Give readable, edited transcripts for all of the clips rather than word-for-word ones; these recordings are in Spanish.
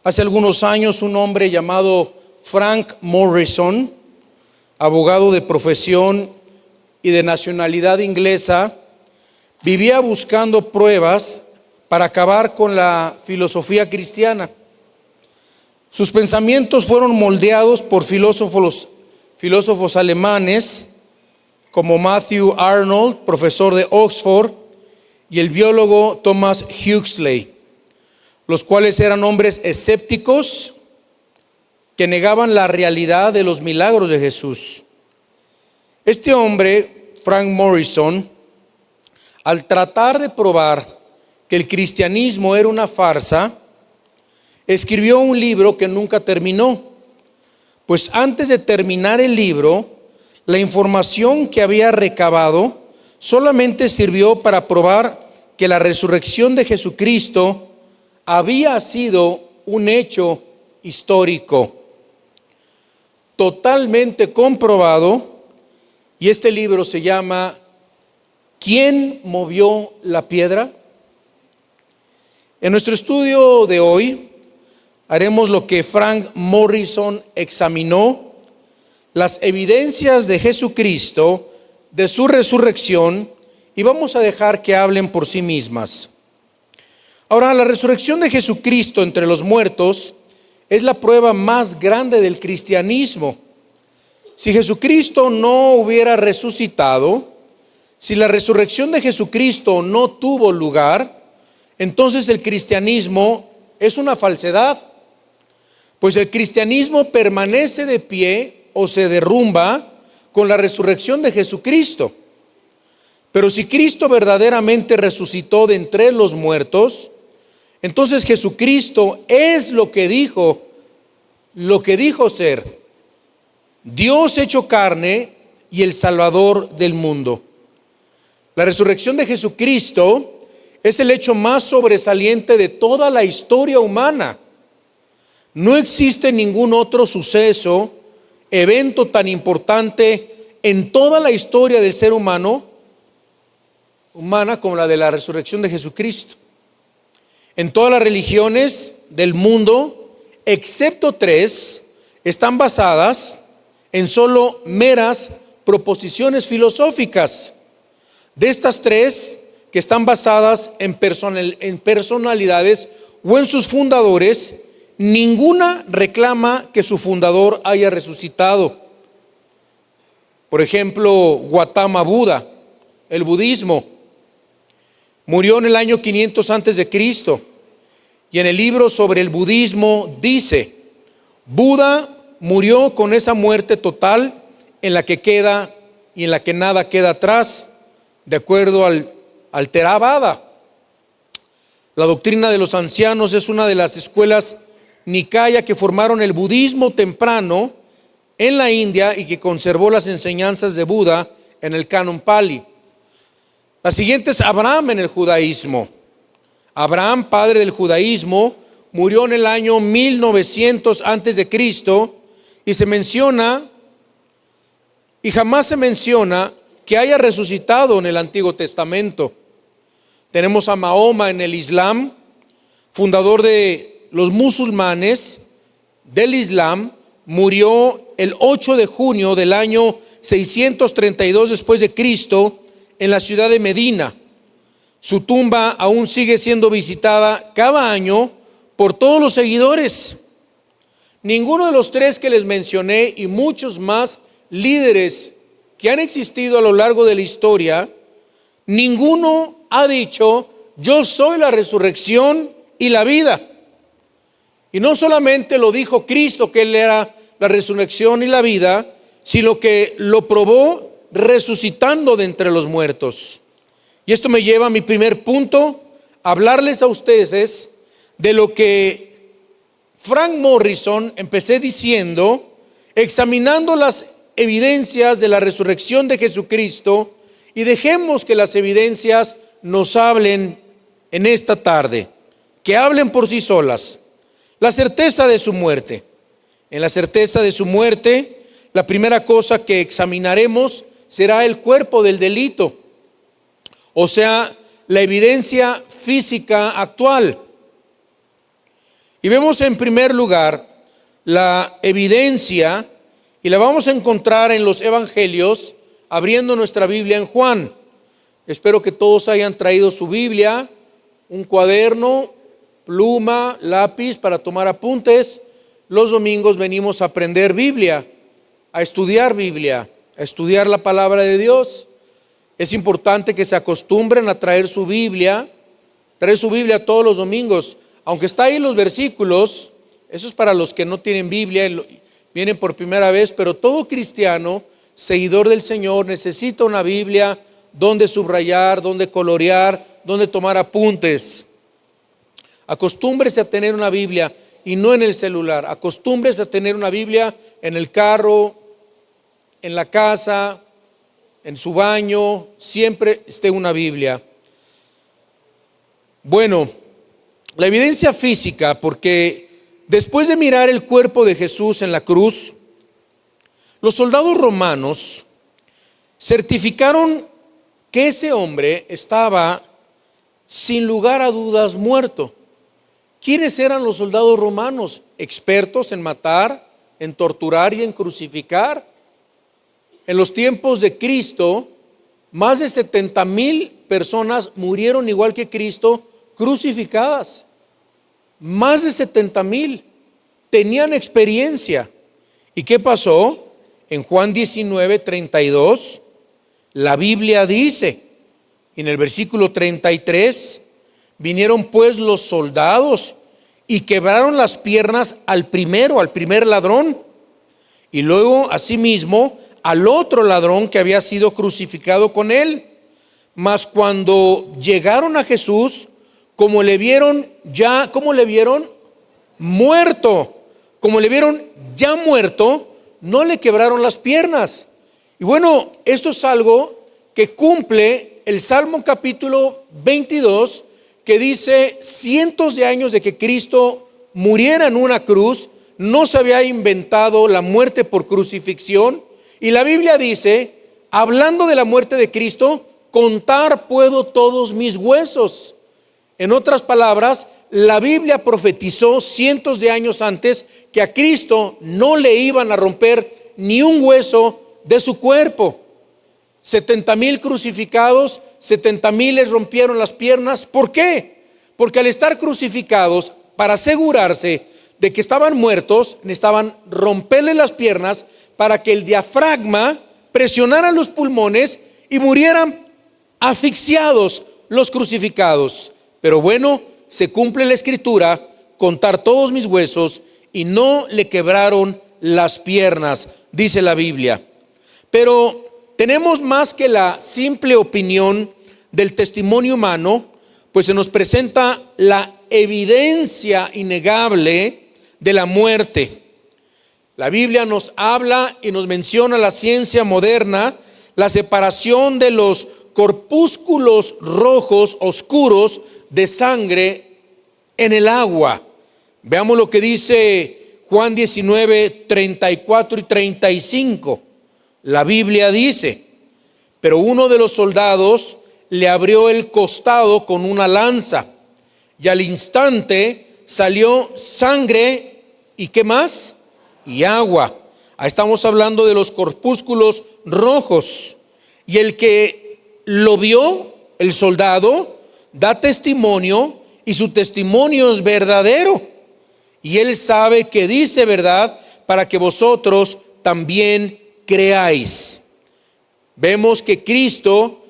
Hace algunos años un hombre llamado Frank Morrison, abogado de profesión y de nacionalidad inglesa, vivía buscando pruebas para acabar con la filosofía cristiana. Sus pensamientos fueron moldeados por filósofos alemanes como Matthew Arnold, profesor de Oxford, y el biólogo Thomas Huxley, los cuales eran hombres escépticos que negaban la realidad de los milagros de Jesús. Este hombre, Frank Morrison, al tratar de probar que el cristianismo era una farsa, escribió un libro que nunca terminó, pues antes de terminar el libro, la información que había recabado solamente sirvió para probar que la resurrección de Jesucristo había sido un hecho histórico, totalmente comprobado, y este libro se llama ¿Quién movió la piedra? En nuestro estudio de hoy haremos lo que Frank Morrison examinó: las evidencias de Jesucristo, de su resurrección, y vamos a dejar que hablen por sí mismas. Ahora, la resurrección de Jesucristo entre los muertos es la prueba más grande del cristianismo. Si Jesucristo no hubiera resucitado, si la resurrección de Jesucristo no tuvo lugar, entonces el cristianismo es una falsedad, pues el cristianismo permanece de pie o se derrumba con la resurrección de Jesucristo. Pero si Cristo verdaderamente resucitó de entre los muertos, entonces Jesucristo es lo que dijo ser: Dios hecho carne y el Salvador del mundo. La resurrección de Jesucristo es el hecho más sobresaliente de toda la historia humana. No existe ningún otro suceso, evento tan importante en toda la historia del ser humana como la de la resurrección de Jesucristo. En todas las religiones del mundo, excepto 3, están basadas en solo meras proposiciones filosóficas. De estas 3 que están basadas en personalidades o en sus fundadores, ninguna reclama que su fundador haya resucitado. Por ejemplo, Gautama Buda, el budismo, murió en el año 500 antes de Cristo, y en el libro sobre el budismo dice: Buda murió con esa muerte total en la que queda y en la que nada queda atrás, de acuerdo al Theravada. La doctrina de los ancianos es una de las escuelas Nikaya que formaron el budismo temprano en la India y que conservó las enseñanzas de Buda en el canon Pali. La siguiente es Abraham en el judaísmo. Abraham, padre del judaísmo, murió en el año 1900 antes de Cristo, y jamás se menciona que haya resucitado en el Antiguo Testamento. Tenemos a Mahoma en el Islam, fundador de los musulmanes del Islam. Murió el 8 de junio del año 632 después de Cristo en la ciudad de Medina. Su tumba aún sigue siendo visitada cada año por todos los seguidores. Ninguno de los 3 que les mencioné y muchos más líderes que han existido a lo largo de la historia, ninguno ha dicho: yo soy la resurrección y la vida. Y no solamente lo dijo Cristo, que Él era la resurrección y la vida, sino que lo probó resucitando de entre los muertos. Y esto me lleva a mi primer punto: hablarles a ustedes de lo que Frank Morrison empecé diciendo, examinando las evidencias de la resurrección de Jesucristo, y dejemos que las evidencias nos hablen en esta tarde, que hablen por sí solas. La certeza de su muerte. En la certeza de su muerte, la primera cosa que examinaremos será el cuerpo del delito, o sea, la evidencia física actual. Y vemos en primer lugar la evidencia, y la vamos a encontrar en los evangelios, abriendo nuestra Biblia en Juan. Espero que todos hayan traído su Biblia, un cuaderno, pluma, lápiz para tomar apuntes. Los domingos venimos a aprender Biblia, a estudiar la palabra de Dios. Es importante que se acostumbren a traer su Biblia todos los domingos. Aunque está ahí los versículos, eso es para los que no tienen Biblia, vienen por primera vez, pero todo cristiano, seguidor del Señor, necesita una Biblia donde subrayar, donde colorear, donde tomar apuntes. Acostúmbrese a tener una Biblia y no en el celular. Acostúmbrese a tener una Biblia en el carro, en la casa, en su baño, siempre esté una Biblia. Bueno, la evidencia física, porque después de mirar el cuerpo de Jesús en la cruz, los soldados romanos certificaron que ese hombre estaba sin lugar a dudas muerto. ¿Quiénes eran los soldados romanos? Expertos en matar, en torturar y en crucificar. En los tiempos de Cristo, más de 70,000 personas murieron igual que Cristo, crucificadas. Más de 70,000 tenían experiencia. ¿Y qué pasó? En Juan 19:32, la Biblia dice, en el versículo 33, vinieron pues los soldados y quebraron las piernas al primer ladrón, y luego asimismo al otro ladrón que había sido crucificado con él. Mas cuando llegaron a Jesús, como le vieron ya muerto, no le quebraron las piernas. Y bueno, esto es algo que cumple el Salmo capítulo 22, que dice: cientos de años de que Cristo muriera en una cruz, no se había inventado la muerte por crucifixión. Y la Biblia dice, hablando de la muerte de Cristo, contar puedo todos mis huesos. En otras palabras, la Biblia profetizó cientos de años antes que a Cristo no le iban a romper ni un hueso de su cuerpo. 70,000 crucificados, 70,000 les rompieron las piernas. ¿Por qué? Porque al estar crucificados, para asegurarse de que estaban muertos, necesitaban romperle las piernas para que el diafragma presionara los pulmones y murieran asfixiados los crucificados. Pero bueno, se cumple la escritura, contar todos mis huesos, y no le quebraron las piernas, dice la Biblia. Pero tenemos más que la simple opinión del testimonio humano, pues se nos presenta la evidencia innegable de la muerte. La Biblia nos habla y nos menciona la ciencia moderna, la separación de los corpúsculos rojos oscuros de sangre en el agua. Veamos lo que dice Juan 19:34 y 35. La Biblia dice: pero uno de los soldados le abrió el costado con una lanza, y al instante salió sangre y ¿qué más? Y agua. Ahí estamos hablando de los corpúsculos rojos. Y el que lo vio, el soldado, da testimonio, y su testimonio es verdadero, y él sabe que dice verdad, para que vosotros también creáis. Vemos que Cristo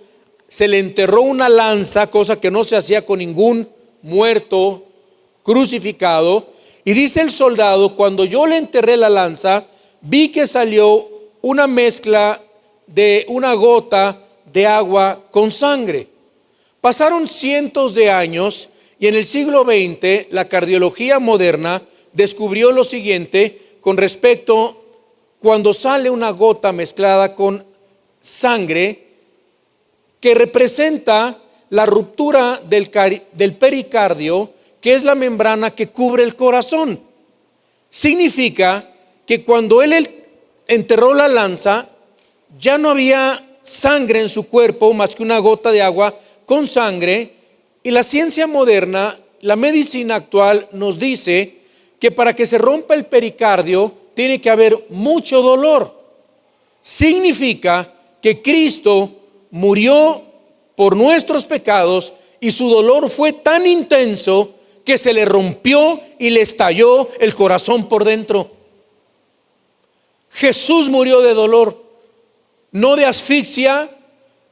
se le enterró una lanza, cosa que no se hacía con ningún muerto crucificado, y dice el soldado: cuando yo le enterré la lanza, vi que salió una mezcla de una gota de agua con sangre. Pasaron cientos de años y en el siglo XX la cardiología moderna descubrió lo siguiente con respecto cuando sale una gota mezclada con sangre, que representa la ruptura del pericardio, que es la membrana que cubre el corazón. Significa que cuando él enterró la lanza, ya no había sangre en su cuerpo más que una gota de agua con sangre. Y la ciencia moderna, la medicina actual, nos dice que para que se rompa el pericardio tiene que haber mucho dolor. Significa que Cristo murió por nuestros pecados y su dolor fue tan intenso que se le rompió y le estalló el corazón por dentro. Jesús murió de dolor, no de asfixia,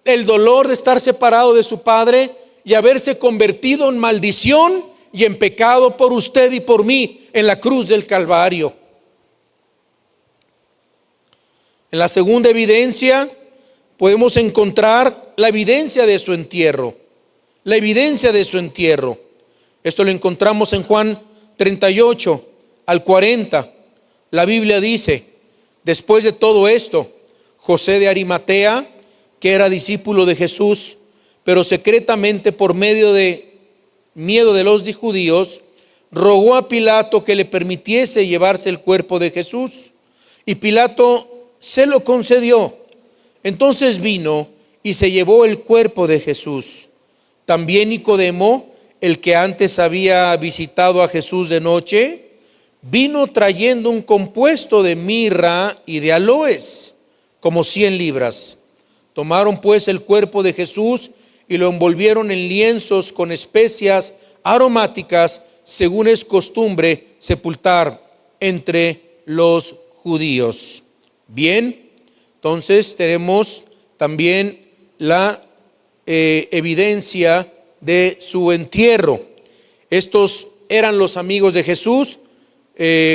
el dolor de estar separado de su Padre y haberse convertido en maldición y en pecado por usted y por mí en la cruz del Calvario. En la segunda evidencia podemos encontrar la evidencia de su entierro. La evidencia de su entierro. Esto lo encontramos en Juan 38 al 40. La Biblia dice: después de todo esto, José de Arimatea, que era discípulo de Jesús, pero secretamente por medio de miedo de los judíos, rogó a Pilato que le permitiese llevarse el cuerpo de Jesús. Y Pilato se lo concedió. Entonces vino y se llevó el cuerpo de Jesús. También Nicodemo, el que antes había visitado a Jesús de noche, vino trayendo un compuesto de mirra y de aloes, como 100 libras. Tomaron pues el cuerpo de Jesús y lo envolvieron en lienzos con especias aromáticas, según es costumbre sepultar entre los judíos. Bien, entonces tenemos también la evidencia de su entierro. Estos eran los amigos de Jesús,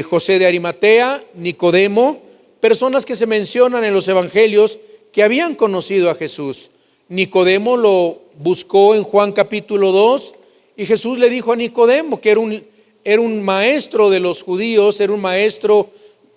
José de Arimatea, Nicodemo, personas que se mencionan en los evangelios que habían conocido a Jesús. Nicodemo lo buscó en Juan capítulo 2 y Jesús le dijo a Nicodemo, que era un maestro de los judíos, era un maestro,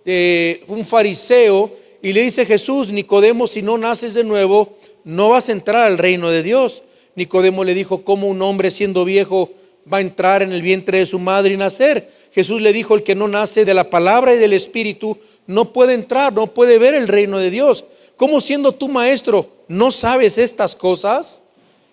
un fariseo, y le dice Jesús: Nicodemo, si no naces de nuevo, no vas a entrar al reino de Dios. Nicodemo le dijo: ¿cómo un hombre siendo viejo va a entrar en el vientre de su madre y nacer? Jesús le dijo: el que no nace de la palabra y del Espíritu no puede entrar, no puede ver el reino de Dios. ¿Cómo, siendo tú maestro, no sabes estas cosas?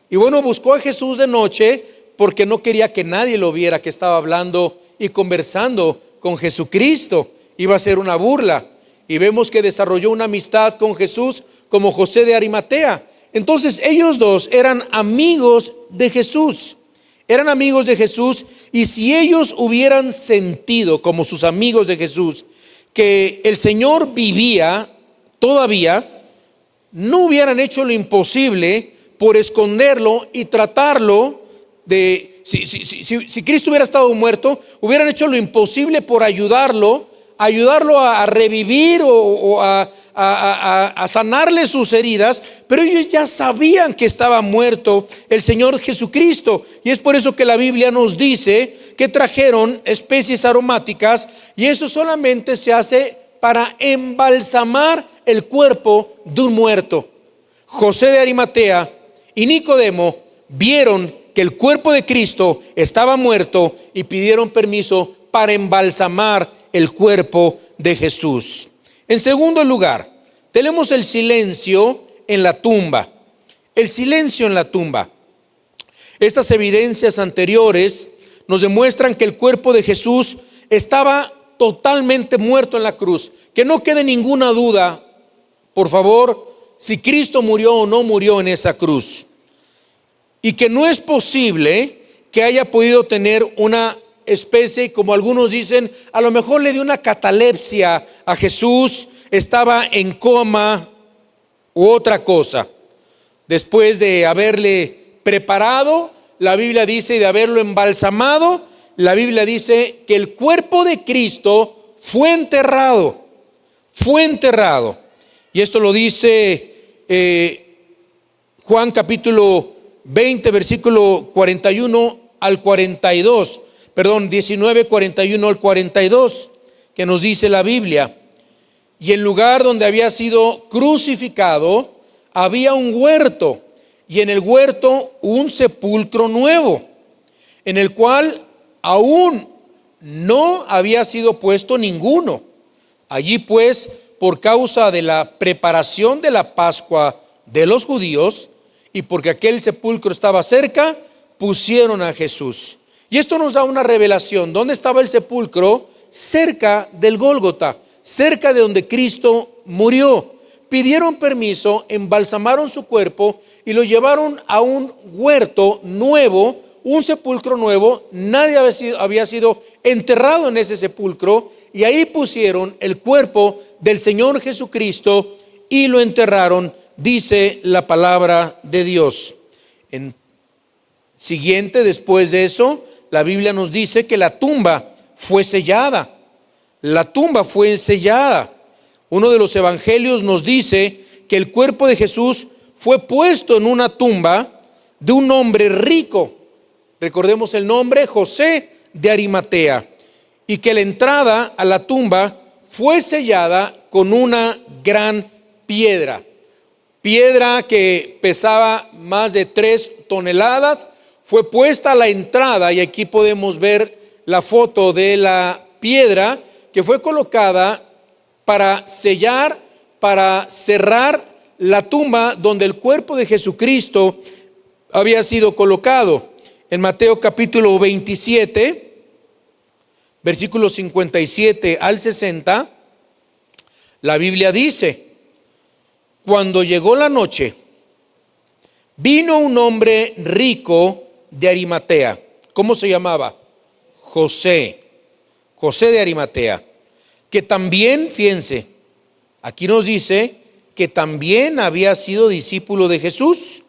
Y bueno, buscó a Jesús de noche porque no quería que nadie lo viera que estaba hablando y conversando con Jesucristo. Iba a ser una burla. Y vemos que desarrolló una amistad con Jesús como José de Arimatea. Entonces ellos dos eran amigos de Jesús. Eran amigos de Jesús, y si ellos hubieran sentido, como sus amigos de Jesús, que el Señor vivía todavía, no hubieran hecho lo imposible por esconderlo y tratarlo de... Si Cristo hubiera estado muerto, hubieran hecho lo imposible por ayudarlo a revivir o a sanarle sus heridas, pero ellos ya sabían que estaba muerto el Señor Jesucristo, y es por eso que la Biblia nos dice que trajeron especies aromáticas, y eso solamente se hace para embalsamar el cuerpo de un muerto. José de Arimatea y Nicodemo vieron que el cuerpo de Cristo estaba muerto y pidieron permiso para embalsamar el cuerpo de Jesús. En segundo lugar, tenemos el silencio en la tumba. El silencio en la tumba. Estas evidencias anteriores nos demuestran que el cuerpo de Jesús estaba totalmente muerto en la cruz. Que no quede ninguna duda, por favor, si Cristo murió o no murió en esa cruz. Y que no es posible que haya podido tener una especie, como algunos dicen, a lo mejor le dio una catalepsia a Jesús, estaba en coma u otra cosa. Después de haberle preparado, la Biblia dice, y de haberlo embalsamado, la Biblia dice que el cuerpo de Cristo fue enterrado. Fue enterrado. Y esto lo dice Juan capítulo 20, versículo 41 al 42. Perdón, 19, 41 al 42, que nos dice la Biblia: y el lugar donde había sido crucificado había un huerto, y en el huerto un sepulcro nuevo, en el cual aún no había sido puesto ninguno. Allí pues, por causa de la preparación de la Pascua de los judíos, y porque aquel sepulcro estaba cerca, pusieron a Jesús. Y esto nos da una revelación. ¿Dónde estaba el sepulcro? cerca del Gólgota, cerca de donde Cristo murió. Pidieron permiso, embalsamaron su cuerpo y lo llevaron a un huerto nuevo, un sepulcro nuevo. Nadie había sido enterrado en ese sepulcro, y ahí pusieron el cuerpo del Señor Jesucristo y lo enterraron, dice la palabra de Dios. Siguiente, después de eso, la Biblia nos dice que la tumba fue sellada. La tumba fue sellada. Uno de los evangelios nos dice que el cuerpo de Jesús fue puesto en una tumba de un hombre rico. Recordemos el nombre, José de Arimatea. Y que la entrada a la tumba fue sellada con una gran piedra. Piedra que pesaba más de 3 toneladas. Fue puesta a la entrada, y aquí podemos ver la foto de la piedra que fue colocada para sellar, para cerrar la tumba donde el cuerpo de Jesucristo había sido colocado. En Mateo capítulo 27, versículos 57 al 60, la Biblia dice: cuando llegó la noche, vino un hombre rico de Arimatea. ¿Cómo se llamaba? José de Arimatea, que también, fíjense, aquí nos dice que también había sido discípulo de Jesús.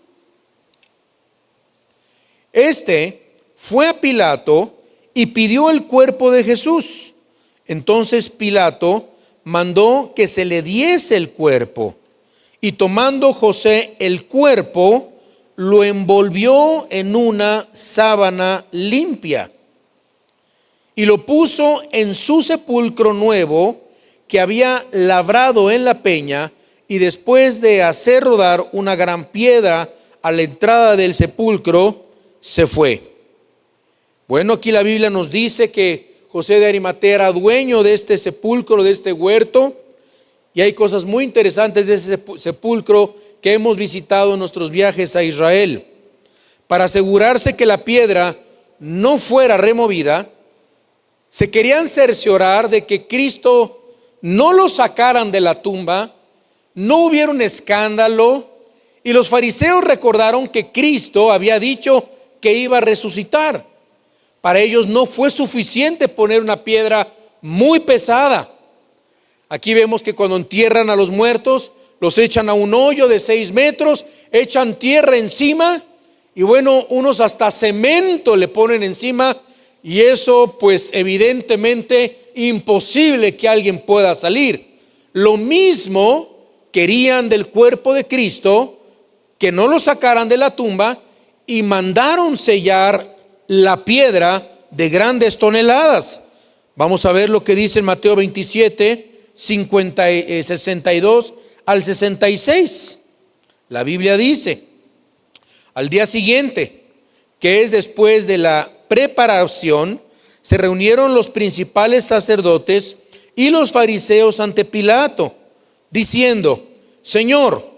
Este fue a Pilato y pidió el cuerpo de Jesús. Entonces Pilato mandó que se le diese el cuerpo, y tomando José el cuerpo, lo envolvió en una sábana limpia y lo puso en su sepulcro nuevo que había labrado en la peña, y después de hacer rodar una gran piedra a la entrada del sepulcro, se fue. Bueno, aquí la Biblia nos dice que José de Arimatea era dueño de este sepulcro, de este huerto, y hay cosas muy interesantes de ese sepulcro que hemos visitado en nuestros viajes a Israel. Para asegurarse que la piedra no fuera removida, se querían cerciorar de que Cristo no lo sacaran de la tumba, no hubiera un escándalo. Y los fariseos recordaron que Cristo había dicho que iba a resucitar. Para ellos no fue suficiente poner una piedra muy pesada. Aquí vemos que cuando entierran a los muertos, los echan a un hoyo de 6 metros, echan tierra encima, y bueno, unos hasta cemento le ponen encima, y eso pues evidentemente imposible que alguien pueda salir. Lo mismo querían del cuerpo de Cristo, que no lo sacaran de la tumba, y mandaron sellar la piedra de grandes toneladas. Vamos a ver lo que dice en Mateo 27, 62 al 66. La Biblia dice: al día siguiente, que es después de la preparación, se reunieron los principales sacerdotes y los fariseos ante Pilato, diciendo: Señor,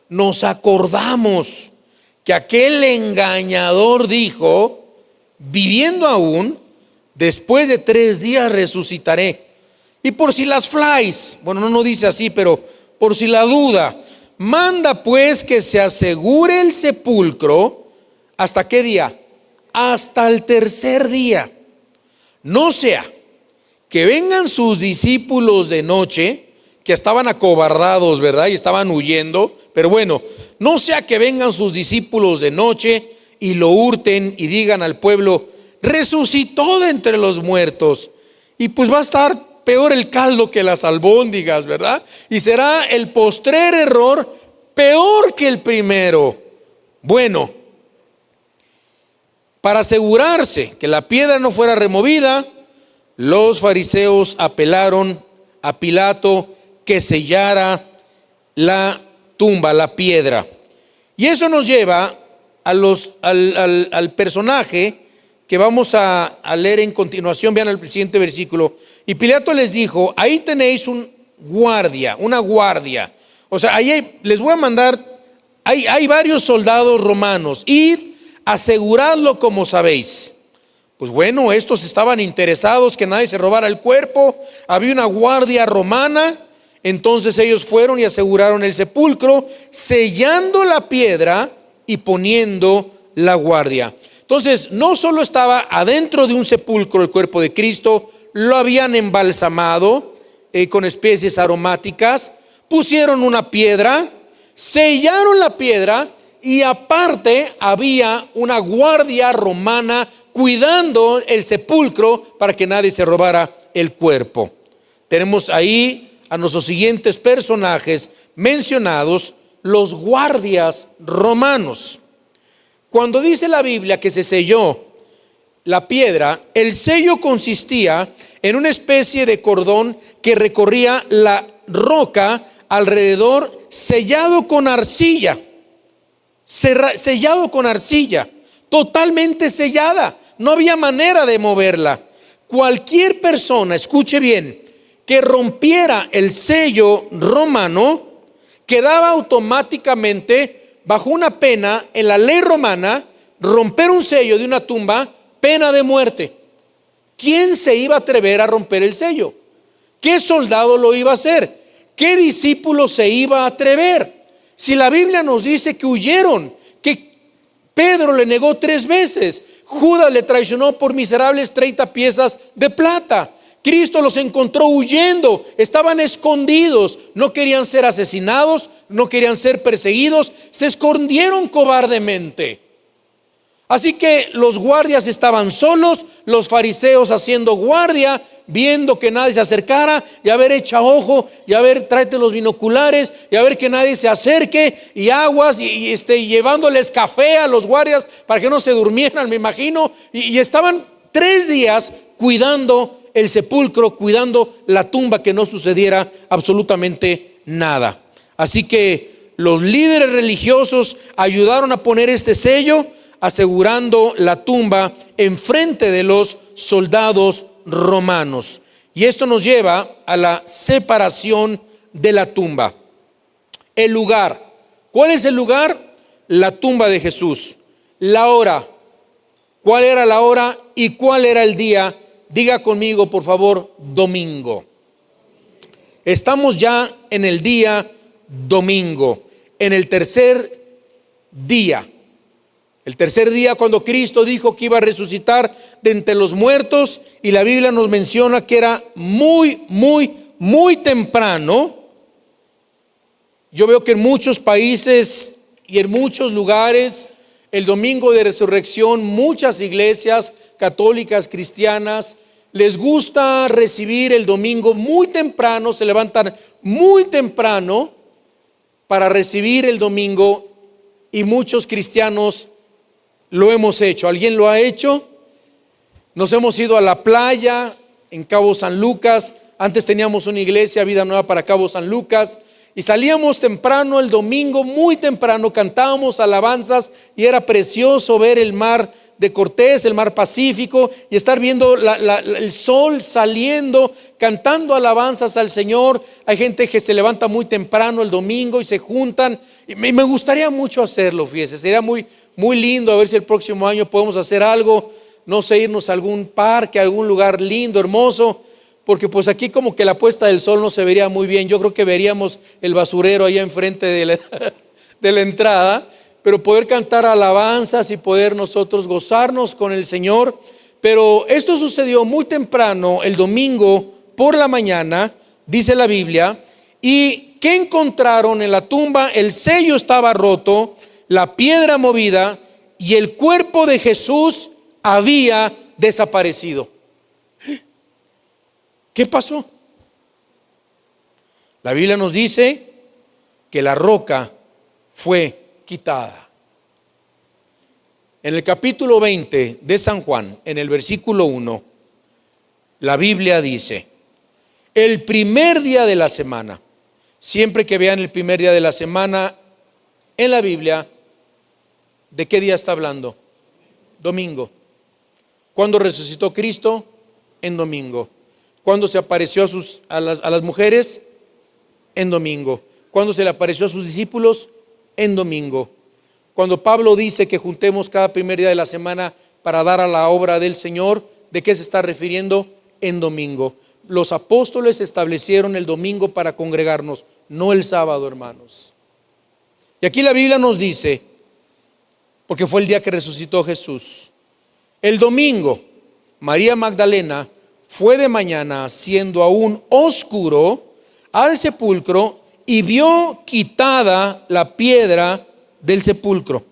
nos acordamos que aquel engañador dijo, viviendo aún, después de 3 días resucitaré. Y por si las flies, bueno, no dice así, pero por si la duda, manda pues que se asegure el sepulcro. ¿Hasta qué día? Hasta el 3er día. No sea que vengan sus discípulos de noche, que estaban acobardados, ¿verdad? Y estaban huyendo. Pero bueno, no sea que vengan sus discípulos de noche y lo hurten y digan al pueblo: resucitó de entre los muertos. Y pues va a estar peor el caldo que las albóndigas, ¿verdad? Y será el postrer error peor que el primero. Bueno, para asegurarse que la piedra no fuera removida, los fariseos apelaron a Pilato que sellara la tumba, la piedra. Y eso nos lleva al personaje que vamos a leer en continuación. Vean el siguiente versículo. Y Pilato les dijo: ahí tenéis una guardia. O sea, ahí les voy a mandar, hay varios soldados romanos. Id, aseguradlo como sabéis. Pues bueno, estos estaban interesados que nadie se robara el cuerpo. Había una guardia romana. Entonces ellos fueron y aseguraron el sepulcro, sellando la piedra y poniendo la guardia. Entonces no solo estaba adentro de un sepulcro el cuerpo de Cristo, lo habían embalsamado con especies aromáticas, pusieron una piedra, sellaron la piedra y aparte había una guardia romana cuidando el sepulcro para que nadie se robara el cuerpo. Tenemos ahí a nuestros siguientes personajes mencionados, los guardias romanos. Cuando dice la Biblia que se selló la piedra, el sello consistía en una especie de cordón que recorría la roca alrededor, sellado con arcilla, totalmente sellada. No había manera de moverla. Cualquier persona, escuche bien, que rompiera el sello romano, quedaba automáticamente bajo una pena en la ley romana. Romper un sello de una tumba, pena de muerte. ¿Quién se iba a atrever a romper el sello? ¿Qué soldado lo iba a hacer? ¿Qué discípulo se iba a atrever? Si la Biblia nos dice que huyeron, que Pedro le negó 3 veces, Judas le traicionó por miserables 30 piezas de plata. Cristo los encontró huyendo, estaban escondidos, no querían ser asesinados, no querían ser perseguidos, se escondieron cobardemente. Así que los guardias estaban solos, los fariseos haciendo guardia, viendo que nadie se acercara, y a ver, echa ojo, y a ver, tráete los binoculares, y a ver que nadie se acerque, y aguas, y llevándoles café a los guardias para que no se durmieran, me imagino, y estaban 3 días cuidando el sepulcro, cuidando la tumba, que no sucediera absolutamente nada. Así que los líderes religiosos ayudaron a poner este sello, asegurando la tumba enfrente de los soldados romanos. Y esto nos lleva a la separación de la tumba. El lugar. ¿Cuál es el lugar? La tumba de Jesús. La hora. ¿Cuál era la hora y cuál era el día? Diga conmigo, por favor, domingo. Estamos ya en el día domingo, en el tercer día. El tercer día, cuando Cristo dijo que iba a resucitar de entre los muertos, y la Biblia nos menciona que era muy temprano. Yo veo que en muchos países y en muchos lugares, el domingo de resurrección, muchas iglesias católicas, cristianas, les gusta recibir el domingo muy temprano, se levantan muy temprano para recibir el domingo, y muchos cristianos lo hemos hecho. ¿Alguien lo ha hecho? Nos hemos ido a la playa en Cabo San Lucas. Antes teníamos una iglesia, Vida Nueva para Cabo San Lucas, y salíamos temprano el domingo, muy temprano, cantábamos alabanzas, y era precioso ver el mar de Cortés, el mar Pacífico, y estar viendo el sol saliendo, cantando alabanzas al Señor. Hay gente que se levanta muy temprano el domingo y se juntan, y me gustaría mucho hacerlo, fíjese, sería muy lindo. A ver si el próximo año podemos hacer algo, no sé, irnos a algún parque, a algún lugar lindo, hermoso, porque pues aquí como que la puesta del sol no se vería muy bien. Yo creo que veríamos el basurero allá enfrente de la entrada, pero poder cantar alabanzas y poder nosotros gozarnos con el Señor. Pero esto sucedió muy temprano, el domingo por la mañana, dice la Biblia. ¿Y qué encontraron en la tumba? El sello estaba roto, la piedra movida, y el cuerpo de Jesús había desaparecido. ¿Qué pasó? La Biblia nos dice que la roca fue quitada. En el capítulo 20 de San Juan, en el versículo 1, la Biblia dice: el primer día de la semana. Siempre que vean el primer día de la semana en la Biblia, ¿de qué día está hablando? Domingo. ¿Cuándo resucitó Cristo? En domingo. ¿Cuándo se apareció a las mujeres? En domingo. ¿Cuándo se le apareció a sus discípulos? En domingo. Cuando Pablo dice que juntemos cada primer día de la semana para dar a la obra del Señor. ¿De qué se está refiriendo? En domingo. Los apóstoles establecieron el domingo para congregarnos, no el sábado, hermanos. Y aquí la Biblia nos dice, porque fue el día que resucitó Jesús, el domingo, María Magdalena fue de mañana, siendo aún oscuro, al sepulcro y vio quitada la piedra del sepulcro.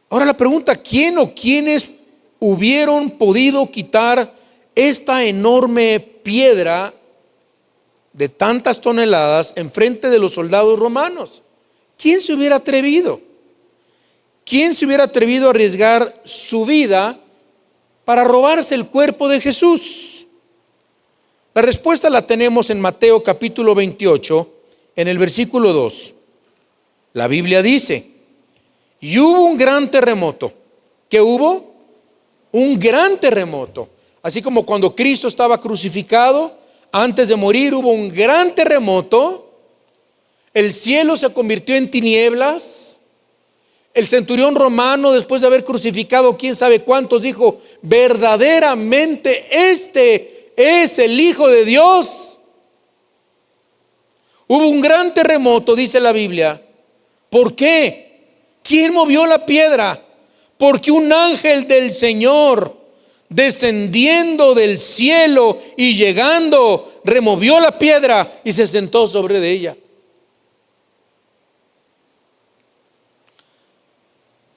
Ahora la pregunta, ¿quién o quiénes hubieron podido quitar esta enorme piedra de tantas toneladas enfrente de los soldados romanos? ¿Quién se hubiera atrevido? ¿Quién se hubiera atrevido a arriesgar su vida para robarse el cuerpo de Jesús? La respuesta la tenemos en Mateo capítulo 28, en el versículo 2. La Biblia dice, y hubo un gran terremoto. ¿Qué hubo? Un gran terremoto. Así como cuando Cristo estaba crucificado, antes de morir hubo un gran terremoto. El cielo se convirtió en tinieblas. El centurión romano, después de haber crucificado quién sabe cuántos, dijo, verdaderamente este es el Hijo de Dios. Hubo un gran terremoto, dice la Biblia. ¿Por qué? ¿Quién movió la piedra? Porque un ángel del Señor, descendiendo del cielo y llegando, removió la piedra y se sentó sobre de ella.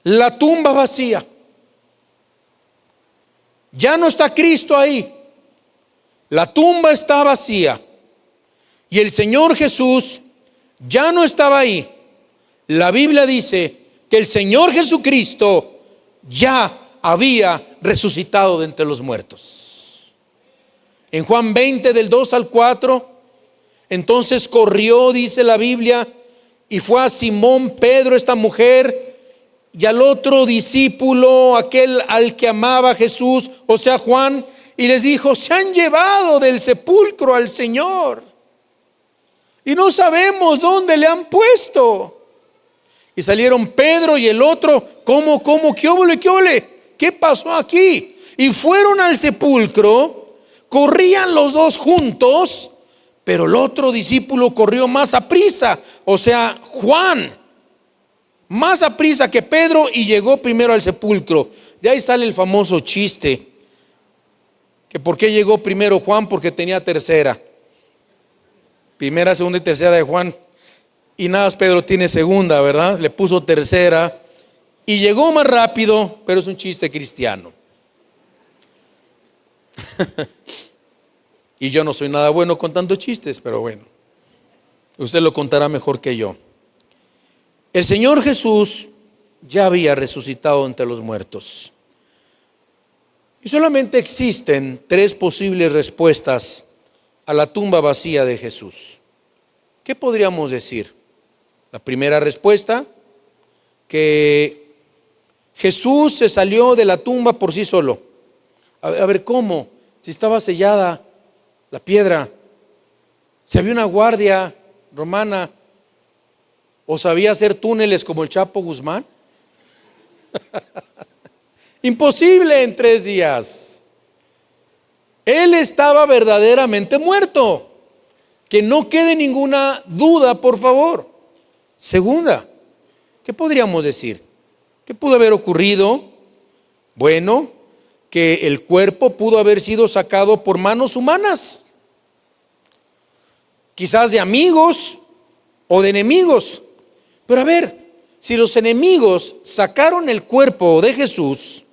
La tumba vacía. Ya no está Cristo ahí. La tumba está vacía. Y el Señor Jesús ya no estaba ahí. La Biblia dice que el Señor Jesucristo ya había resucitado de entre los muertos. En Juan 20 del 2 al 4, entonces corrió, dice la Biblia, y fue a Simón Pedro, esta mujer, y al otro discípulo, aquel al que amaba Jesús, o sea Juan, y les dijo, se han llevado del sepulcro al Señor y no sabemos dónde le han puesto. Y salieron Pedro y el otro, ¿cómo? ¿Qué óvole? ¿Qué pasó aquí? Y fueron al sepulcro, corrían los dos juntos, pero el otro discípulo corrió más a prisa, o sea Juan, más a prisa que Pedro, y llegó primero al sepulcro. De ahí sale el famoso chiste, que por qué llegó primero Juan, porque tenía tercera. Primera, segunda y tercera de Juan. Y nada más Pedro tiene segunda, ¿verdad? Le puso tercera y llegó más rápido, pero es un chiste cristiano. Y yo no soy nada bueno contando chistes, pero bueno, usted lo contará mejor que yo. El Señor Jesús ya había resucitado entre los muertos. Y solamente existen tres posibles respuestas a la tumba vacía de Jesús. ¿Qué podríamos decir? La primera respuesta, que Jesús se salió de la tumba por sí solo. A ver, ¿cómo? Si estaba sellada la piedra, si había una guardia romana, o sabía hacer túneles como el Chapo Guzmán. Imposible en 3 días. Él estaba verdaderamente muerto. Que no quede ninguna duda, por favor. Segunda, ¿qué podríamos decir? ¿Qué pudo haber ocurrido? Bueno, que el cuerpo pudo haber sido sacado por manos humanas, quizás de amigos o de enemigos. Pero a ver, si los enemigos sacaron el cuerpo de Jesús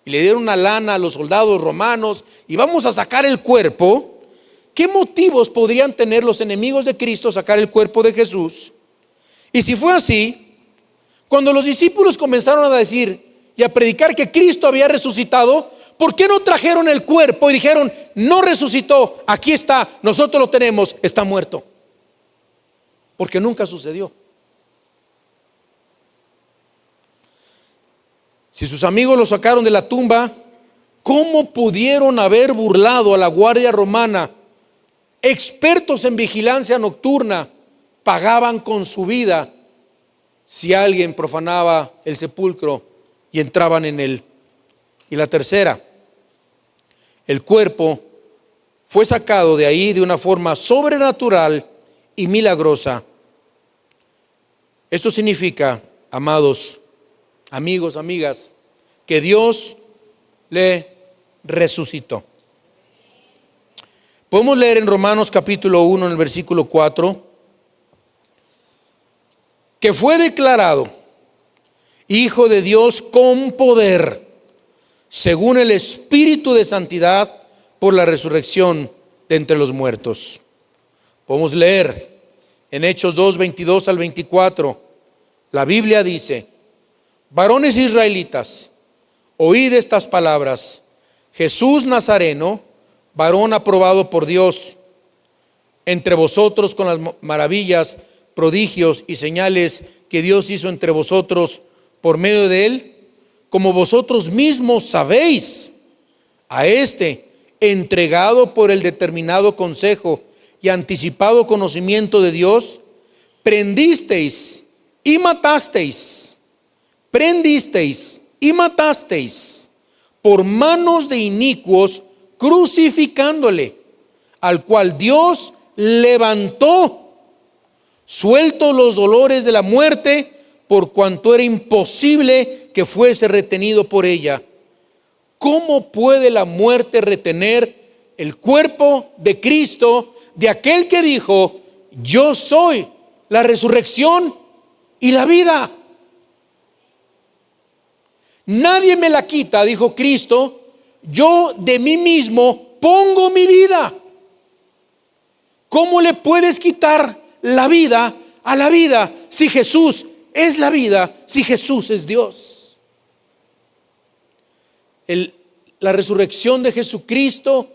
y le dieron una lana a los soldados romanos y vamos a sacar el cuerpo, ¿qué motivos podrían tener los enemigos de Cristo sacar el cuerpo de Jesús? Y si fue así, cuando los discípulos comenzaron a decir y a predicar que Cristo había resucitado, ¿por qué no trajeron el cuerpo y dijeron, no resucitó, aquí está, nosotros lo tenemos, está muerto? Porque nunca sucedió. Si sus amigos lo sacaron de la tumba, ¿cómo pudieron haber burlado a la guardia romana? Expertos en vigilancia nocturna, pagaban con su vida si alguien profanaba el sepulcro y entraban en él. Y la tercera, el cuerpo fue sacado de ahí de una forma sobrenatural y milagrosa. Esto significa, amados, amigos, amigas, que Dios le resucitó. Podemos leer en Romanos capítulo 1, en el versículo 4, que fue declarado Hijo de Dios con poder, según el Espíritu de santidad, por la resurrección de entre los muertos. Podemos leer en Hechos 2, 22 al 24. La Biblia dice: varones israelitas, oíd estas palabras. Jesús Nazareno, varón aprobado por Dios entre vosotros con las maravillas, prodigios y señales que Dios hizo entre vosotros por medio de él, como vosotros mismos sabéis, a este entregado por el determinado consejo y anticipado conocimiento de Dios, prendisteis y matasteis por manos de inicuos, crucificándole, al cual Dios levantó, sueltos los dolores de la muerte, por cuanto era imposible que fuese retenido por ella. ¿Cómo puede la muerte retener el cuerpo de Cristo, de aquel que dijo: yo soy la resurrección y la vida? Nadie me la quita, dijo Cristo, yo de mí mismo pongo mi vida. ¿Cómo le puedes quitar la vida a la vida si Jesús es la vida, si Jesús es Dios? La resurrección de Jesucristo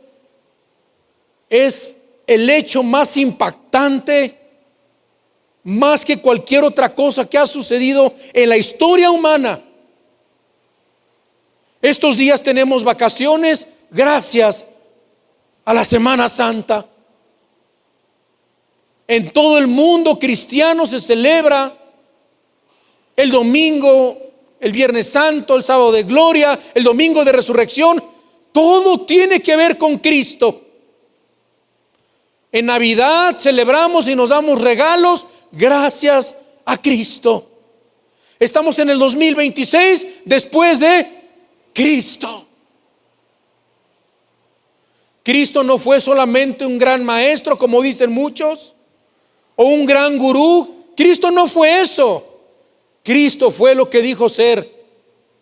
es el hecho más impactante, más que cualquier otra cosa que ha sucedido en la historia humana. Estos días tenemos vacaciones gracias a la Semana Santa. En todo el mundo cristiano se celebra el domingo, el Viernes Santo, el sábado de gloria, el domingo de resurrección. Todo tiene que ver con Cristo. En Navidad celebramos y nos damos regalos gracias a Cristo. Estamos en el 2026 después de Cristo. Cristo no fue solamente un gran maestro, como dicen muchos, o un gran gurú. Cristo no fue eso. Cristo fue lo que dijo ser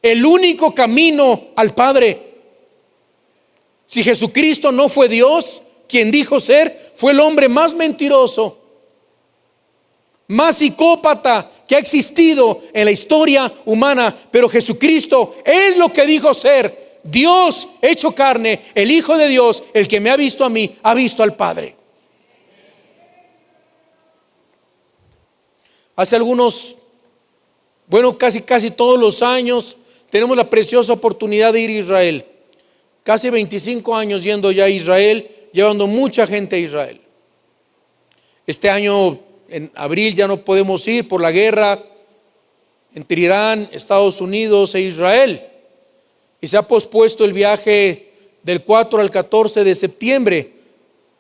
el único camino al Padre. Si Jesucristo no fue Dios, quien dijo ser, fue el hombre más mentiroso, más psicópata que ha existido en la historia humana. Pero Jesucristo es lo que dijo ser: Dios hecho carne, el Hijo de Dios. El que me ha visto a mí, ha visto al Padre. Hace algunos, casi todos los años tenemos la preciosa oportunidad de ir a Israel. Casi 25 años yendo ya a Israel, llevando mucha gente a Israel. Este año en abril ya no podemos ir por la guerra entre Irán, Estados Unidos e Israel, y se ha pospuesto el viaje del 4 al 14 de septiembre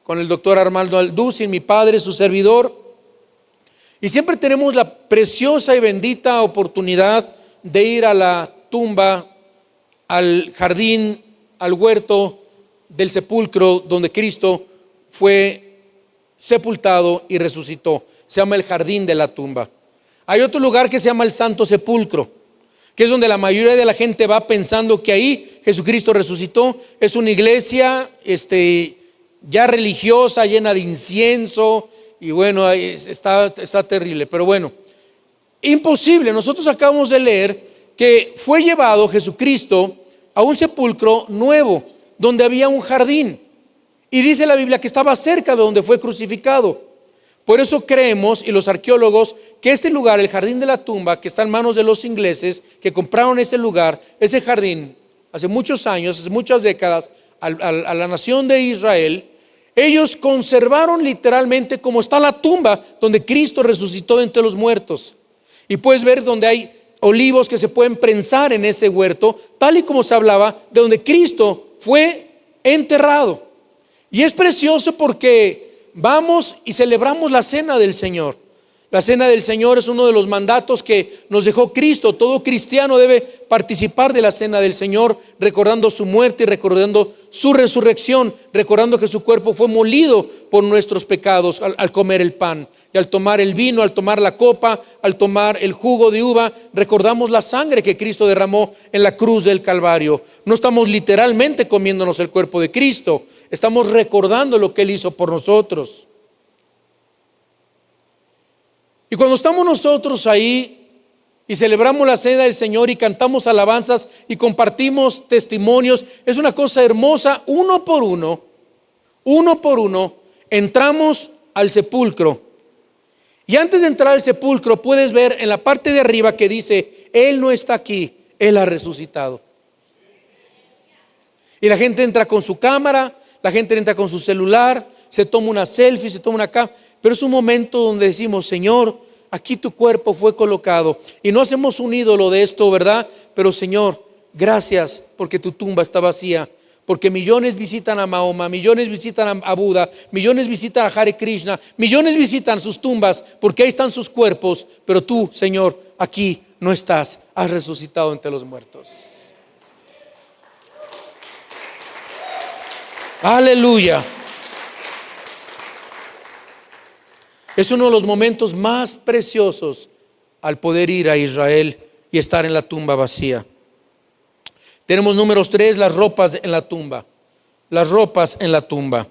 con el doctor Armando Alducin, mi padre, su servidor. Y siempre tenemos la preciosa y bendita oportunidad de ir a la tumba, al jardín, al huerto del sepulcro donde Cristo fue sepultado y resucitó. Se llama el jardín de la tumba. Hay otro lugar que se llama el Santo Sepulcro, que es donde la mayoría de la gente va pensando que ahí Jesucristo resucitó. Es una iglesia ya religiosa, llena de incienso, y bueno, está terrible. Pero bueno, imposible. Nosotros acabamos de leer que fue llevado Jesucristo a un sepulcro nuevo, donde había un jardín, y dice la Biblia que estaba cerca de donde fue crucificado. Por eso creemos, y los arqueólogos, que este lugar, el jardín de la tumba, que está en manos de los ingleses, que compraron ese lugar, ese jardín, hace muchos años, hace muchas décadas, a la nación de Israel, ellos conservaron literalmente como está la tumba donde Cristo resucitó de entre los muertos. Y puedes ver donde hay olivos que se pueden prensar en ese huerto, tal y como se hablaba, de donde Cristo fue enterrado. Y es precioso porque vamos y celebramos la cena del Señor. La cena del Señor es uno de los mandatos que nos dejó Cristo. Todo cristiano debe participar de la cena del Señor, recordando su muerte y recordando su resurrección, recordando que su cuerpo fue molido por nuestros pecados al comer el pan. Y al tomar el vino, al tomar la copa, al tomar el jugo de uva, recordamos la sangre que Cristo derramó en la cruz del Calvario. No estamos literalmente comiéndonos el cuerpo de Cristo, estamos recordando lo que Él hizo por nosotros. Y cuando estamos nosotros ahí y celebramos la cena del Señor y cantamos alabanzas y compartimos testimonios, es una cosa hermosa. Uno por uno, entramos al sepulcro. Y antes de entrar al sepulcro puedes ver en la parte de arriba que dice: Él no está aquí, Él ha resucitado. Y la gente entra con su cámara, la gente entra con su celular, se toma una selfie, se toma una cámara. Pero es un momento donde decimos: Señor, aquí tu cuerpo fue colocado. Y no hacemos un ídolo de esto, ¿verdad? Pero Señor, gracias porque tu tumba está vacía. Porque millones visitan a Mahoma, millones visitan a Buda, millones visitan a Hare Krishna, millones visitan sus tumbas, porque ahí están sus cuerpos. Pero tú, Señor, aquí no estás, has resucitado entre los muertos. Aleluya. Es uno de los momentos más preciosos al poder ir a Israel y estar en la tumba vacía. Tenemos números 3, las ropas en la tumba. Las ropas en la tumba.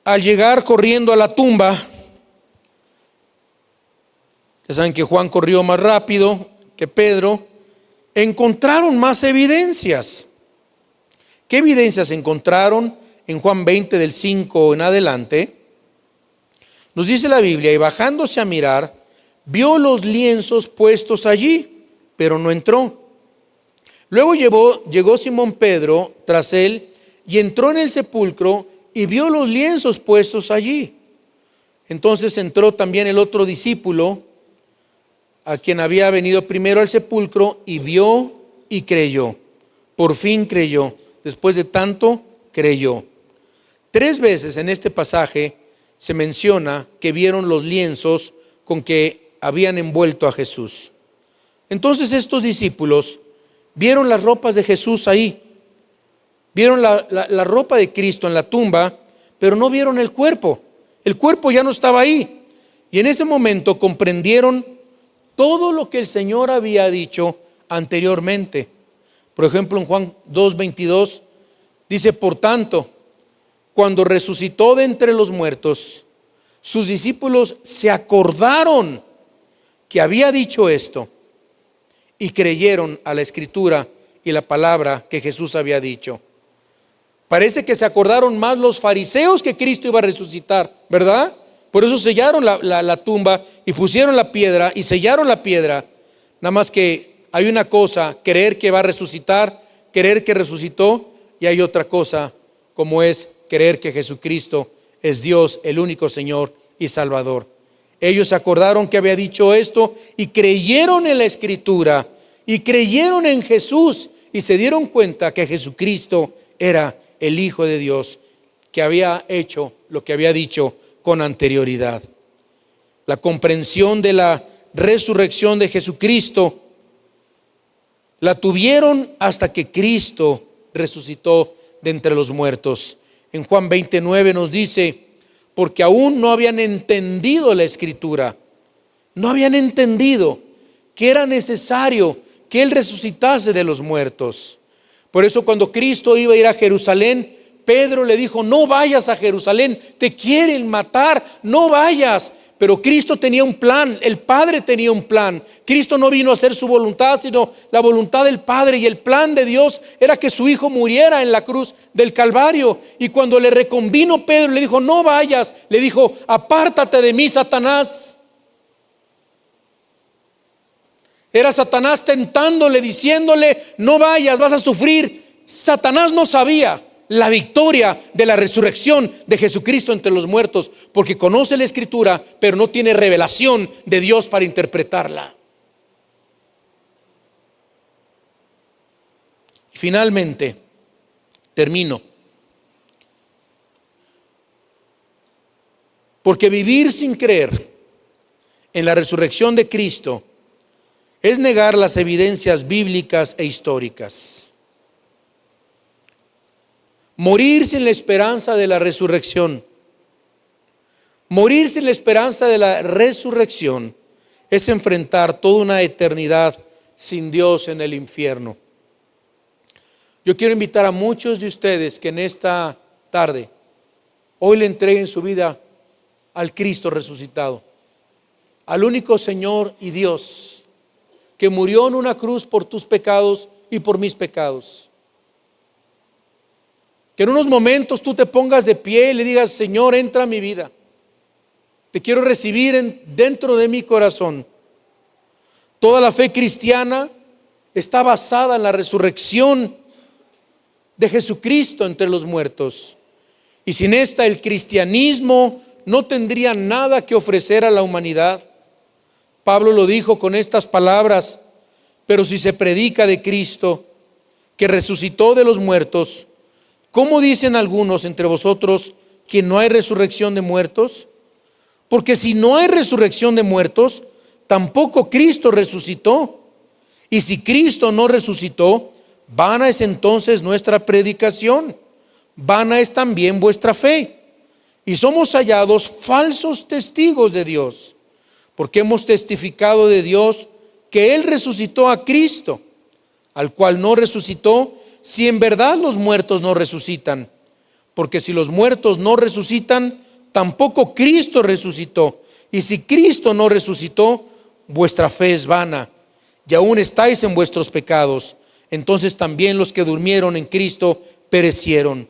Al llegar corriendo a la tumba, ya saben que Juan corrió más rápido que Pedro, encontraron más evidencias. ¿Qué evidencias encontraron? En Juan 20 del 5 en adelante, nos dice la Biblia: y bajándose a mirar, vio los lienzos puestos allí, pero no entró. Luego llegó Simón Pedro tras él y entró en el sepulcro y vio los lienzos puestos allí. Entonces entró también el otro discípulo, a quien había venido primero al sepulcro, y vio y creyó. Por fin creyó. Después de tanto, creyó. 3 veces en este pasaje se menciona que vieron los lienzos con que habían envuelto a Jesús. Entonces estos discípulos vieron las ropas de Jesús ahí, vieron la ropa de Cristo en la tumba, pero no vieron el cuerpo. El cuerpo ya no estaba ahí. Y en ese momento comprendieron todo lo que el Señor había dicho anteriormente. Por ejemplo, en Juan 2:22 dice: por tanto, cuando resucitó de entre los muertos, sus discípulos se acordaron que había dicho esto y creyeron a la escritura y la palabra que Jesús había dicho. Parece que se acordaron más los fariseos que Cristo iba a resucitar, ¿verdad? Por eso sellaron la tumba y pusieron la piedra y sellaron la piedra. Nada más que hay una cosa: creer que va a resucitar, creer que resucitó, y hay otra cosa, como es creer que Jesucristo es Dios, el único Señor y Salvador. Ellos se acordaron que había dicho esto y creyeron en la escritura y creyeron en Jesús y se dieron cuenta que Jesucristo era el Hijo de Dios, que había hecho lo que había dicho con anterioridad. La comprensión de la resurrección de Jesucristo la tuvieron hasta que Cristo resucitó de entre los muertos. En Juan 29 nos dice: porque aún no habían entendido la escritura, no habían entendido que era necesario que Él resucitase de los muertos. Por eso cuando Cristo iba a ir a Jerusalén, Pedro le dijo: no vayas a Jerusalén, te quieren matar, no vayas. Pero Cristo tenía un plan, el Padre tenía un plan. Cristo no vino a hacer su voluntad, sino la voluntad del Padre. Y el plan de Dios era que su Hijo muriera en la cruz del Calvario. Y cuando le reconvino Pedro, le dijo: no vayas, le dijo: apártate de mí, Satanás. Era Satanás tentándole, diciéndole: no vayas, vas a sufrir. Satanás no sabía la victoria de la resurrección de Jesucristo entre los muertos, porque conoce la escritura, pero no tiene revelación de Dios para interpretarla. Finalmente, termino. Porque vivir sin creer en la resurrección de Cristo es negar las evidencias bíblicas e históricas. Morir sin la esperanza de la resurrección. Morir sin la esperanza de la resurrección es enfrentar toda una eternidad sin Dios en el infierno. Yo quiero invitar a muchos de ustedes que en esta tarde, hoy le entreguen su vida al Cristo resucitado, al único Señor y Dios que murió en una cruz por tus pecados y por mis pecados. Que en unos momentos tú te pongas de pie y le digas: Señor, entra a mi vida. Te quiero recibir dentro de mi corazón. Toda la fe cristiana está basada en la resurrección de Jesucristo entre los muertos. Y sin esta, el cristianismo no tendría nada que ofrecer a la humanidad. Pablo lo dijo con estas palabras: pero si se predica de Cristo, que resucitó de los muertos, ¿cómo dicen algunos entre vosotros que no hay resurrección de muertos? Porque si no hay resurrección de muertos, tampoco Cristo resucitó. Y si Cristo no resucitó, vana es entonces nuestra predicación, vana es también vuestra fe. Y somos hallados falsos testigos de Dios, porque hemos testificado de Dios que Él resucitó a Cristo, al cual no resucitó, si en verdad los muertos no resucitan. Porque si los muertos no resucitan, tampoco Cristo resucitó. Y si Cristo no resucitó, vuestra fe es vana, y aún estáis en vuestros pecados. Entonces también los que durmieron en Cristo perecieron.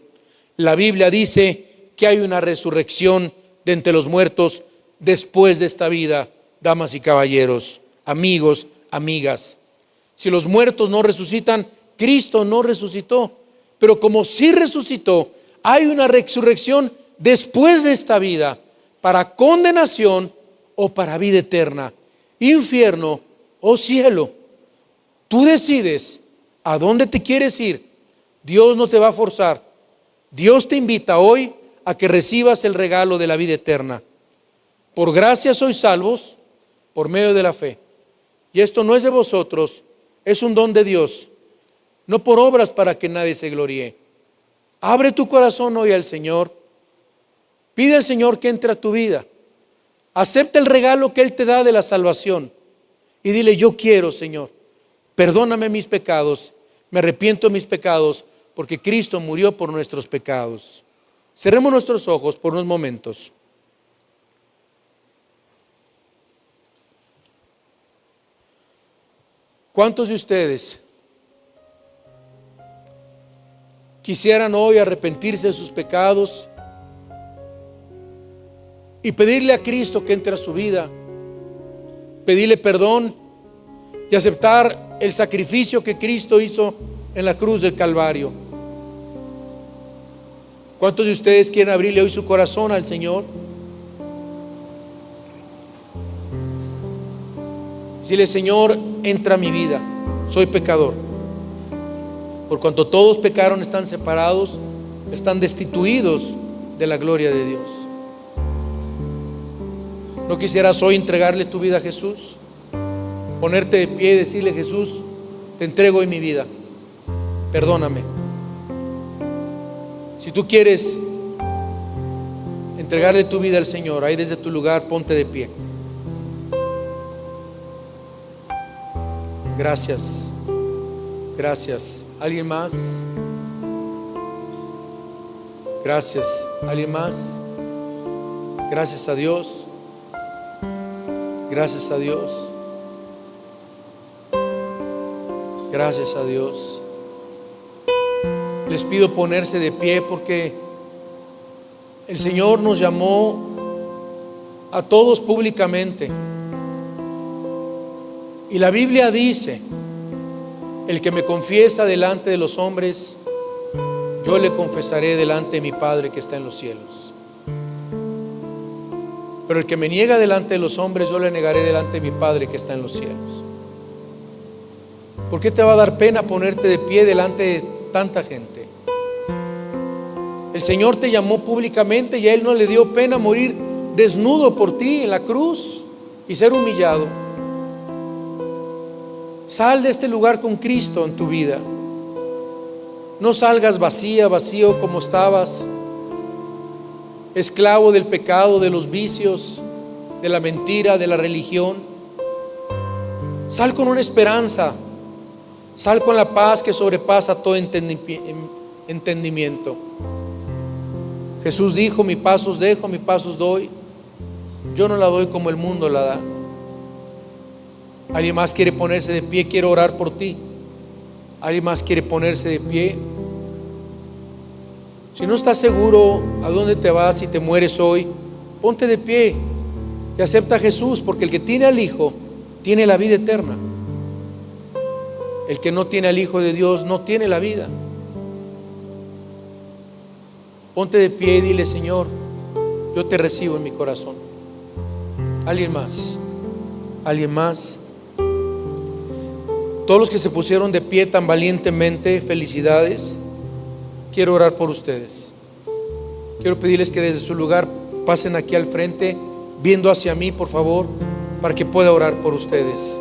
La Biblia dice que hay una resurrección de entre los muertos después de esta vida, damas y caballeros, amigos, amigas. Si los muertos no resucitan, Cristo no resucitó. Pero como sí resucitó, hay una resurrección después de esta vida, para condenación o para vida eterna, infierno o cielo. Tú decides a dónde te quieres ir. Dios no te va a forzar. Dios te invita hoy a que recibas el regalo de la vida eterna. Por gracia sois salvos por medio de la fe. Y esto no es de vosotros, es un don de Dios, no por obras para que nadie se gloríe. Abre tu corazón hoy al Señor. Pide al Señor que entre a tu vida. Acepta el regalo que Él te da de la salvación. Y dile: yo quiero, Señor, perdóname mis pecados, me arrepiento de mis pecados, porque Cristo murió por nuestros pecados. Cerremos nuestros ojos por unos momentos. ¿Cuántos de ustedes quisieran hoy arrepentirse de sus pecados y pedirle a Cristo que entre a su vida, pedirle perdón y aceptar el sacrificio que Cristo hizo en la cruz del Calvario? ¿Cuántos de ustedes quieren abrirle hoy su corazón al Señor? Dile: Señor, entra a mi vida, soy pecador. Por cuanto todos pecaron, están separados, están destituidos de la gloria de Dios. ¿No quisieras hoy entregarle tu vida a Jesús? Ponerte de pie y decirle: Jesús, te entrego hoy mi vida, perdóname. Si tú quieres entregarle tu vida al Señor, ahí desde tu lugar, ponte de pie. Gracias, gracias. ¿Alguien más? Gracias. ¿Alguien más? Gracias a Dios. Gracias a Dios. Gracias a Dios. Les pido ponerse de pie, porque el Señor nos llamó a todos públicamente. Y la Biblia dice: el que me confiesa delante de los hombres, yo le confesaré delante de mi Padre que está en los cielos. Pero el que me niega delante de los hombres, yo le negaré delante de mi Padre que está en los cielos. ¿Por qué te va a dar pena ponerte de pie delante de tanta gente? El Señor te llamó públicamente y a Él no le dio pena morir desnudo por ti en la cruz y ser humillado. Sal de este lugar con Cristo en tu vida. No salgas vacío como estabas, esclavo del pecado, de los vicios, de la mentira, de la religión. Sal con una esperanza. Sal con la paz que sobrepasa todo entendimiento. Jesús dijo: mi paz os dejo, mi paz os doy. Yo no la doy como el mundo la da. ¿Alguien más quiere ponerse de pie? Quiero orar por ti. ¿Alguien más quiere ponerse de pie? Si no estás seguro a dónde te vas y te mueres hoy, ponte de pie y acepta a Jesús, porque el que tiene al Hijo tiene la vida eterna. El que no tiene al Hijo de Dios no tiene la vida. Ponte de pie y dile: Señor, yo te recibo en mi corazón. ¿Alguien más? ¿Alguien más? Todos los que se pusieron de pie tan valientemente, felicidades. Quiero orar por ustedes. Quiero pedirles que desde su lugar pasen aquí al frente, viendo hacia mí, por favor, para que pueda orar por ustedes.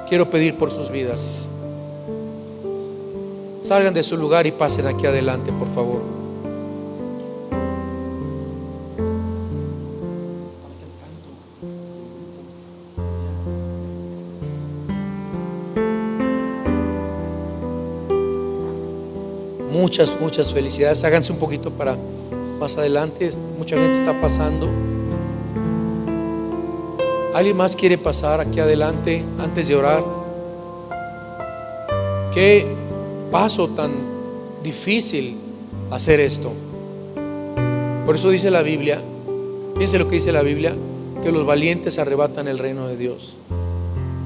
Quiero pedir por sus vidas. Salgan de su lugar y pasen aquí adelante, por favor. Muchas felicidades. Háganse un poquito para más adelante. Mucha gente está pasando. ¿Alguien más quiere pasar aquí adelante antes de orar? Qué paso tan difícil hacer esto. Por eso dice la Biblia, fíjense lo que dice la Biblia, que los valientes arrebatan el reino de Dios.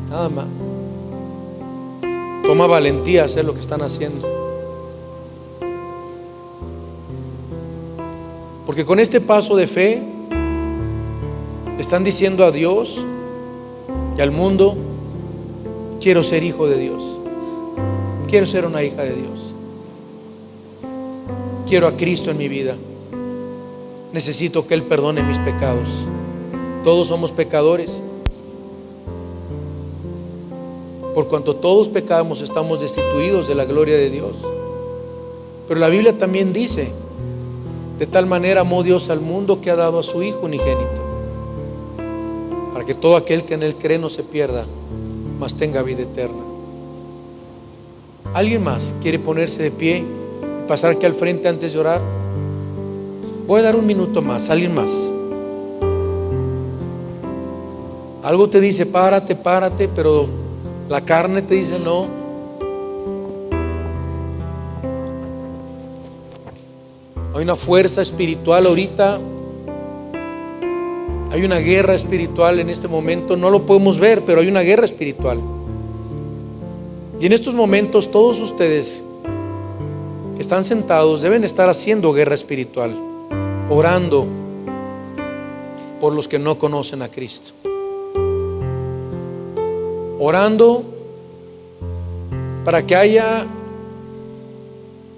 Nada más. Toma valentía hacer lo que están haciendo. Porque con este paso de fe están diciendo a Dios y al mundo: quiero ser hijo de Dios, quiero ser una hija de Dios, quiero a Cristo en mi vida, necesito que Él perdone mis pecados. Todos somos pecadores. Por cuanto todos pecamos, estamos destituidos de la gloria de Dios. Pero la Biblia también dice: de tal manera amó Dios al mundo que ha dado a su Hijo unigénito, para que todo aquel que en Él cree no se pierda, mas tenga vida eterna. ¿Alguien más quiere ponerse de pie y pasar aquí al frente antes de orar? Voy a dar un minuto más. ¿Alguien más? Algo te dice: párate, pero la carne te dice no. Hay una fuerza espiritual ahorita. Hay una guerra espiritual en este momento. No lo podemos ver, pero hay una guerra espiritual. Y en estos momentos todos ustedes que están sentados deben estar haciendo guerra espiritual, orando por los que no conocen a Cristo, orando para que haya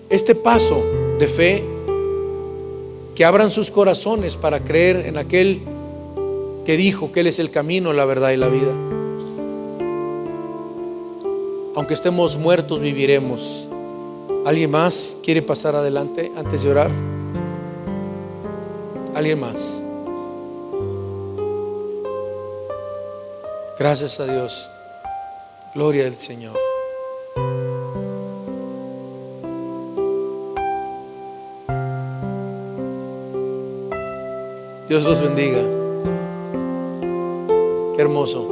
este paso de fe, que abran sus corazones para creer en aquel que dijo que Él es el camino, la verdad y la vida. Aunque estemos muertos, viviremos. ¿Alguien más quiere pasar adelante antes de orar? ¿Alguien más? Gracias a Dios. Gloria al Señor. Dios los bendiga. Qué hermoso.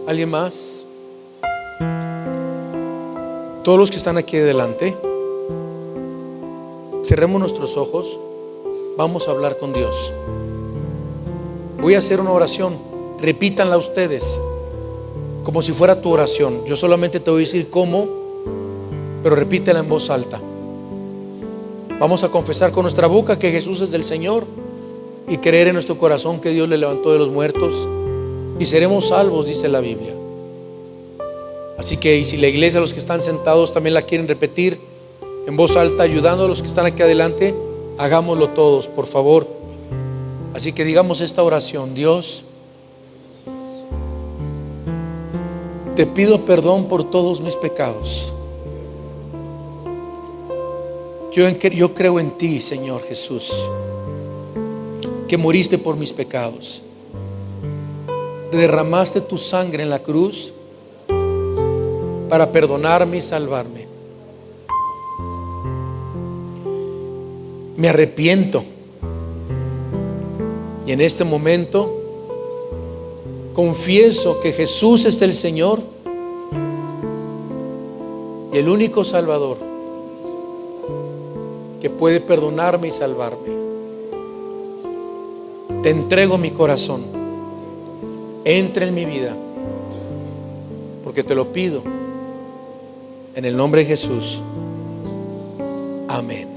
¿Alguien más? Todos los que están aquí adelante, cerremos nuestros ojos. Vamos a hablar con Dios. Voy a hacer una oración. Repítanla ustedes como si fuera tu oración. Yo solamente te voy a decir cómo, pero repítela en voz alta. Vamos a confesar con nuestra boca que Jesús es del Señor y creer en nuestro corazón que Dios le levantó de los muertos y seremos salvos, dice la Biblia. Así que, y si la iglesia, los que están sentados también la quieren repetir en voz alta, ayudando a los que están aquí adelante, hagámoslo todos, por favor. Así que digamos esta oración: Dios, te pido perdón por todos mis pecados. Yo creo en ti, Señor Jesús, que moriste por mis pecados, derramaste tu sangre en la cruz para perdonarme y salvarme. Me arrepiento y en este momento confieso que Jesús es el Señor y el único Salvador que puede perdonarme y salvarme. Te entrego mi corazón, entra en mi vida, porque te lo pido en el nombre de Jesús. Amén.